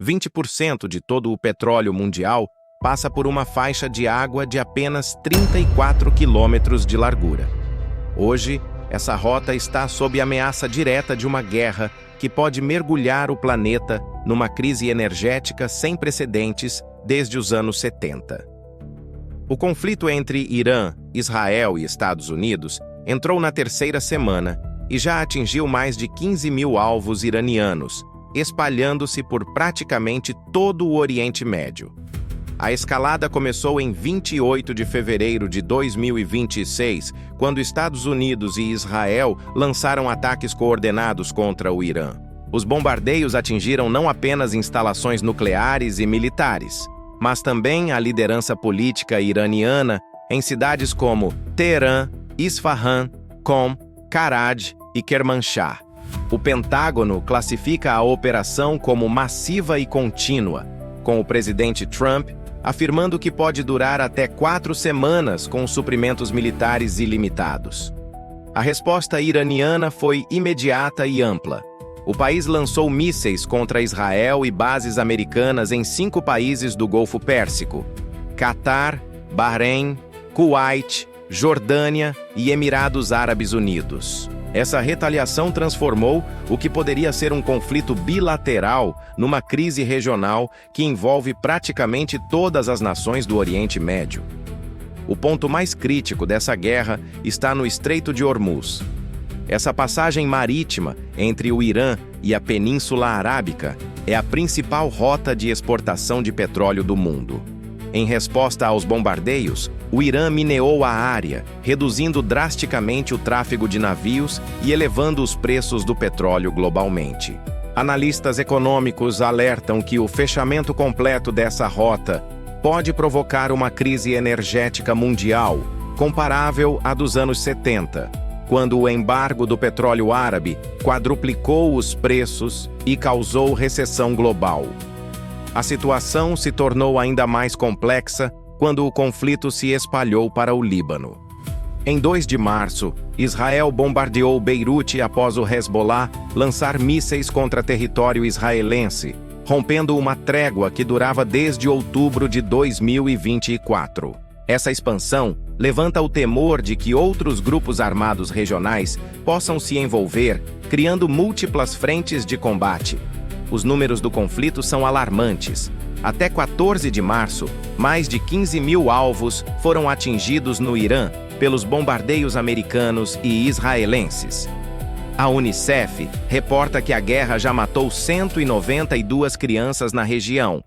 20% de todo o petróleo mundial passa por uma faixa de água de apenas 34 quilômetros de largura. Hoje, essa rota está sob ameaça direta de uma guerra que pode mergulhar o planeta numa crise energética sem precedentes desde os anos 70. O conflito entre Irã, Israel e Estados Unidos entrou na terceira semana e já atingiu mais de 15 mil alvos iranianos, espalhando-se por praticamente todo o Oriente Médio. A escalada começou em 28 de fevereiro de 2026, quando Estados Unidos e Israel lançaram ataques coordenados contra o Irã. Os bombardeios atingiram não apenas instalações nucleares e militares, mas também a liderança política iraniana em cidades como Teherã, Isfahan, Qom, Karaj e Kermanshah. O Pentágono classifica a operação como massiva e contínua, com o presidente Trump afirmando que pode durar até 4 semanas com suprimentos militares ilimitados. A resposta iraniana foi imediata e ampla. O país lançou mísseis contra Israel e bases americanas em 5 países do Golfo Pérsico: Catar, Bahrein, Kuwait, Jordânia e Emirados Árabes Unidos. Essa retaliação transformou o que poderia ser um conflito bilateral numa crise regional que envolve praticamente todas as nações do Oriente Médio. O ponto mais crítico dessa guerra está no Estreito de Hormuz. Essa passagem marítima entre o Irã e a Península Arábica é a principal rota de exportação de petróleo do mundo. Em resposta aos bombardeios, o Irã mineou a área, reduzindo drasticamente o tráfego de navios e elevando os preços do petróleo globalmente. Analistas econômicos alertam que o fechamento completo dessa rota pode provocar uma crise energética mundial, comparável à dos anos 70, quando o embargo do petróleo árabe quadruplicou os preços e causou recessão global. A situação se tornou ainda mais complexa quando o conflito se espalhou para o Líbano. Em 2 de março, Israel bombardeou Beirute após o Hezbollah lançar mísseis contra território israelense, rompendo uma trégua que durava desde outubro de 2024. Essa expansão levanta o temor de que outros grupos armados regionais possam se envolver, criando múltiplas frentes de combate. Os números do conflito são alarmantes. Até 14 de março, mais de 15 mil alvos foram atingidos no Irã pelos bombardeios americanos e israelenses. A Unicef reporta que a guerra já matou 192 crianças na região.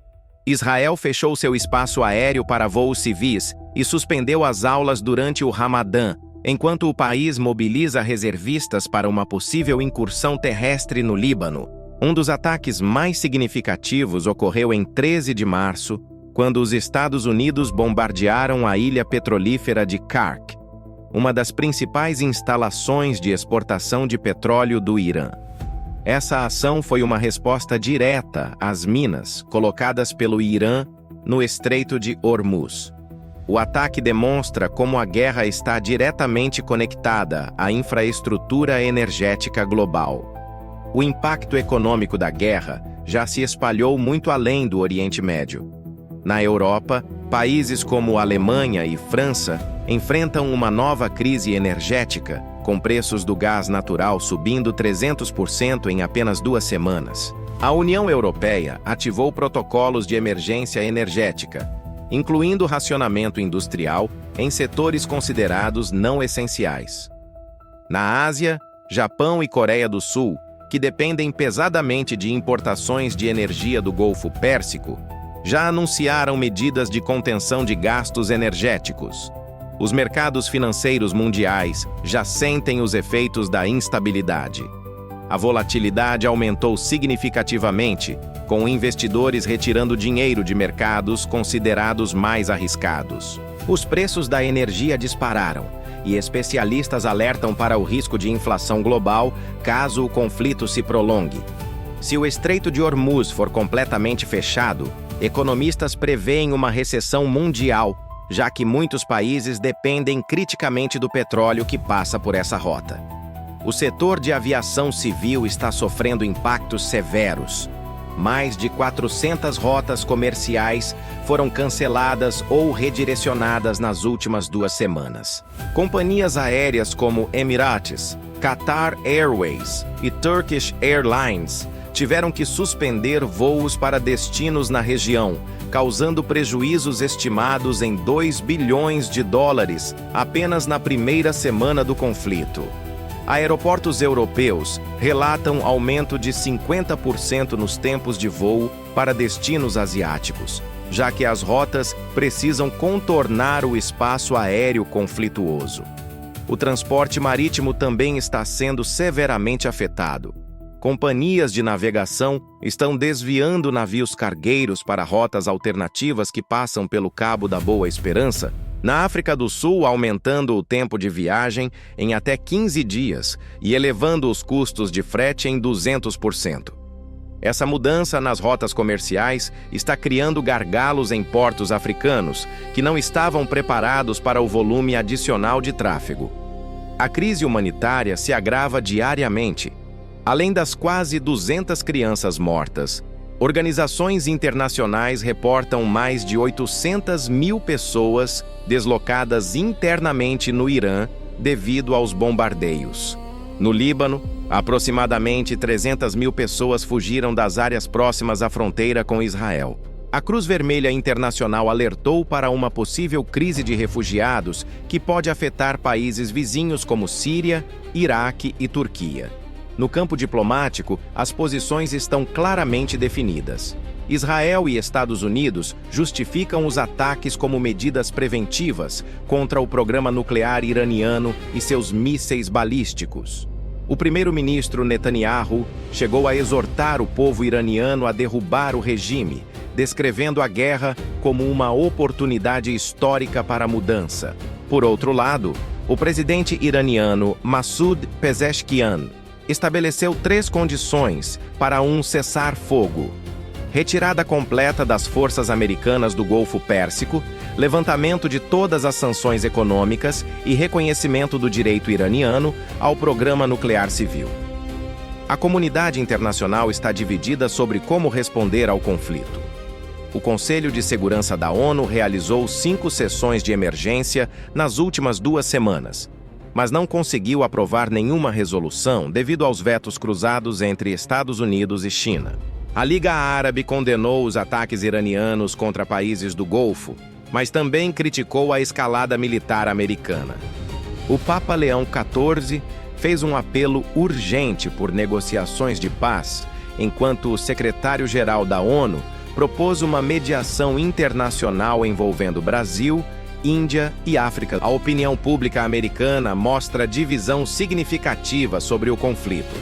Israel fechou seu espaço aéreo para voos civis e suspendeu as aulas durante o Ramadã, enquanto o país mobiliza reservistas para uma possível incursão terrestre no Líbano. Um dos ataques mais significativos ocorreu em 13 de março, quando os Estados Unidos bombardearam a ilha petrolífera de Kark, uma das principais instalações de exportação de petróleo do Irã. Essa ação foi uma resposta direta às minas colocadas pelo Irã no Estreito de Hormuz. O ataque demonstra como a guerra está diretamente conectada à infraestrutura energética global. O impacto econômico da guerra já se espalhou muito além do Oriente Médio. Na Europa, países como Alemanha e França enfrentam uma nova crise energética, com preços do gás natural subindo 300% em apenas 2 semanas. A União Europeia ativou protocolos de emergência energética, incluindo racionamento industrial em setores considerados não essenciais. Na Ásia, Japão e Coreia do Sul, que dependem pesadamente de importações de energia do Golfo Pérsico, já anunciaram medidas de contenção de gastos energéticos. Os mercados financeiros mundiais já sentem os efeitos da instabilidade. A volatilidade aumentou significativamente, com investidores retirando dinheiro de mercados considerados mais arriscados. Os preços da energia dispararam, e especialistas alertam para o risco de inflação global caso o conflito se prolongue. Se o Estreito de Hormuz for completamente fechado, economistas preveem uma recessão mundial, já que muitos países dependem criticamente do petróleo que passa por essa rota. O setor de aviação civil está sofrendo impactos severos. mais de 400 rotas comerciais foram canceladas ou redirecionadas nas últimas 2 semanas. Companhias aéreas como Emirates, Qatar Airways e Turkish Airlines tiveram que suspender voos para destinos na região, causando prejuízos estimados em 2 bilhões de dólares apenas na primeira semana do conflito. Aeroportos europeus relatam aumento de 50% nos tempos de voo para destinos asiáticos, já que as rotas precisam contornar o espaço aéreo conflituoso. O transporte marítimo também está sendo severamente afetado. Companhias de navegação estão desviando navios cargueiros para rotas alternativas que passam pelo Cabo da Boa Esperança, na África do Sul, aumentando o tempo de viagem em até 15 dias e elevando os custos de frete em 200%. Essa mudança nas rotas comerciais está criando gargalos em portos africanos que não estavam preparados para o volume adicional de tráfego. A crise humanitária se agrava diariamente. Além das quase 200 crianças mortas, organizações internacionais reportam mais de 800 mil pessoas deslocadas internamente no Irã devido aos bombardeios. No Líbano, aproximadamente 300 mil pessoas fugiram das áreas próximas à fronteira com Israel. A Cruz Vermelha Internacional alertou para uma possível crise de refugiados que pode afetar países vizinhos como Síria, Iraque e Turquia. No campo diplomático, as posições estão claramente definidas. Israel e Estados Unidos justificam os ataques como medidas preventivas contra o programa nuclear iraniano e seus mísseis balísticos. O primeiro-ministro Netanyahu chegou a exortar o povo iraniano a derrubar o regime, descrevendo a guerra como uma oportunidade histórica para a mudança. Por outro lado, o presidente iraniano Massoud Pezeshkian estabeleceu 3 condições para um cessar-fogo: retirada completa das forças americanas do Golfo Pérsico, levantamento de todas as sanções econômicas e reconhecimento do direito iraniano ao programa nuclear civil. A comunidade internacional está dividida sobre como responder ao conflito. O Conselho de Segurança da ONU realizou 5 sessões de emergência nas últimas 2 semanas, mas não conseguiu aprovar nenhuma resolução devido aos vetos cruzados entre Estados Unidos e China. A Liga Árabe condenou os ataques iranianos contra países do Golfo, mas também criticou a escalada militar americana. O Papa Leão XIV fez um apelo urgente por negociações de paz, enquanto o secretário-geral da ONU propôs uma mediação internacional envolvendo Brasil, Índia e África. A opinião pública americana mostra divisão significativa sobre o conflito.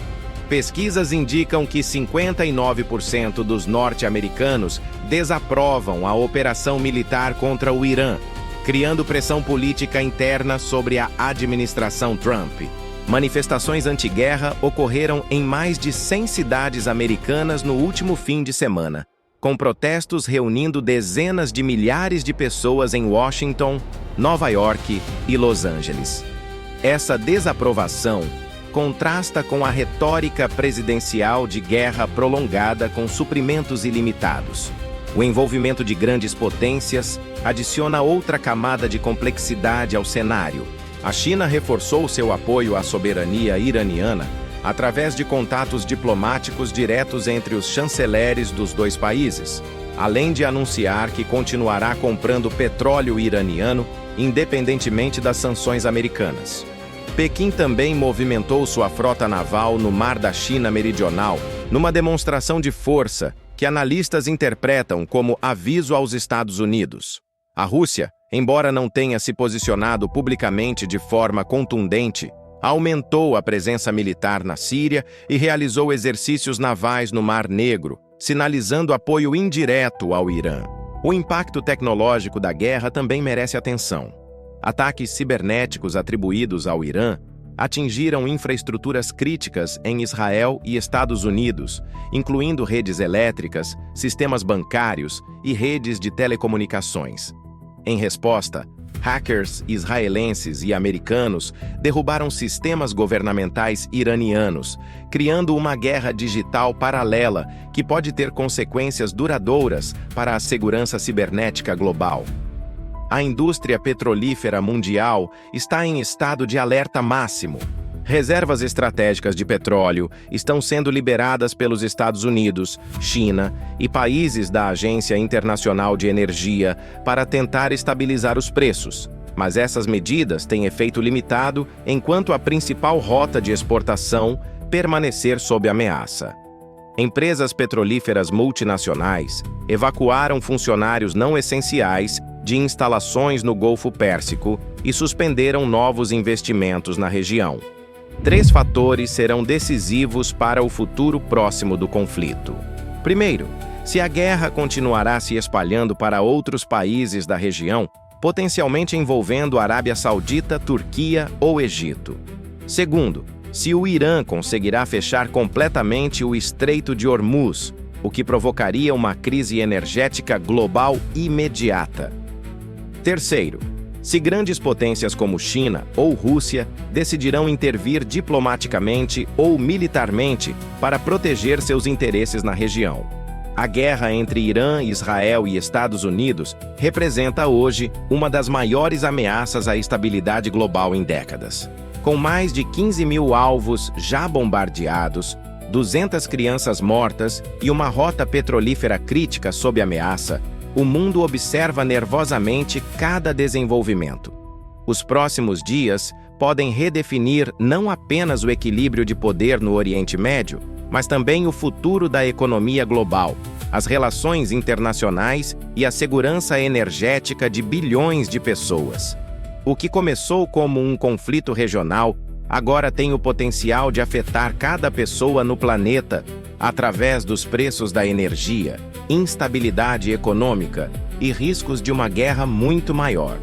Pesquisas indicam que 59% dos norte-americanos desaprovam a operação militar contra o Irã, criando pressão política interna sobre a administração Trump. Manifestações anti-guerra ocorreram em mais de 100 cidades americanas no último fim de semana, com protestos reunindo dezenas de milhares de pessoas em Washington, Nova York e Los Angeles. Essa desaprovação contrasta com a retórica presidencial de guerra prolongada com suprimentos ilimitados. O envolvimento de grandes potências adiciona outra camada de complexidade ao cenário. A China reforçou seu apoio à soberania iraniana através de contatos diplomáticos diretos entre os chanceleres dos 2 países, além de anunciar que continuará comprando petróleo iraniano independentemente das sanções americanas. Pequim também movimentou sua frota naval no Mar da China Meridional, numa demonstração de força que analistas interpretam como aviso aos Estados Unidos. A Rússia, embora não tenha se posicionado publicamente de forma contundente, aumentou a presença militar na Síria e realizou exercícios navais no Mar Negro, sinalizando apoio indireto ao Irã. O impacto tecnológico da guerra também merece atenção. Ataques cibernéticos atribuídos ao Irã atingiram infraestruturas críticas em Israel e Estados Unidos, incluindo redes elétricas, sistemas bancários e redes de telecomunicações. Em resposta, Hackers israelenses e americanos derrubaram sistemas governamentais iranianos, criando uma guerra digital paralela que pode ter consequências duradouras para a segurança cibernética global. A indústria petrolífera mundial está em estado de alerta máximo. Reservas estratégicas de petróleo estão sendo liberadas pelos Estados Unidos, China e países da Agência Internacional de Energia para tentar estabilizar os preços, mas essas medidas têm efeito limitado enquanto a principal rota de exportação permanecer sob ameaça. Empresas petrolíferas multinacionais evacuaram funcionários não essenciais de instalações no Golfo Pérsico e suspenderam novos investimentos na região. 3 fatores serão decisivos para o futuro próximo do conflito. Primeiro, se a guerra continuará se espalhando para outros países da região, potencialmente envolvendo a Arábia Saudita, Turquia ou Egito. Segundo, se o Irã conseguirá fechar completamente o Estreito de Hormuz, o que provocaria uma crise energética global imediata. Terceiro, se grandes potências como China ou Rússia decidirão intervir diplomaticamente ou militarmente para proteger seus interesses na região. A guerra entre Irã, Israel e Estados Unidos representa hoje uma das maiores ameaças à estabilidade global em décadas. Com mais de 15 mil alvos já bombardeados, 200 crianças mortas e uma rota petrolífera crítica sob ameaça, o mundo observa nervosamente cada desenvolvimento. Os próximos dias podem redefinir não apenas o equilíbrio de poder no Oriente Médio, mas também o futuro da economia global, as relações internacionais e a segurança energética de bilhões de pessoas. O que começou como um conflito regional agora tem o potencial de afetar cada pessoa no planeta através dos preços da energia, instabilidade econômica e riscos de uma guerra muito maior.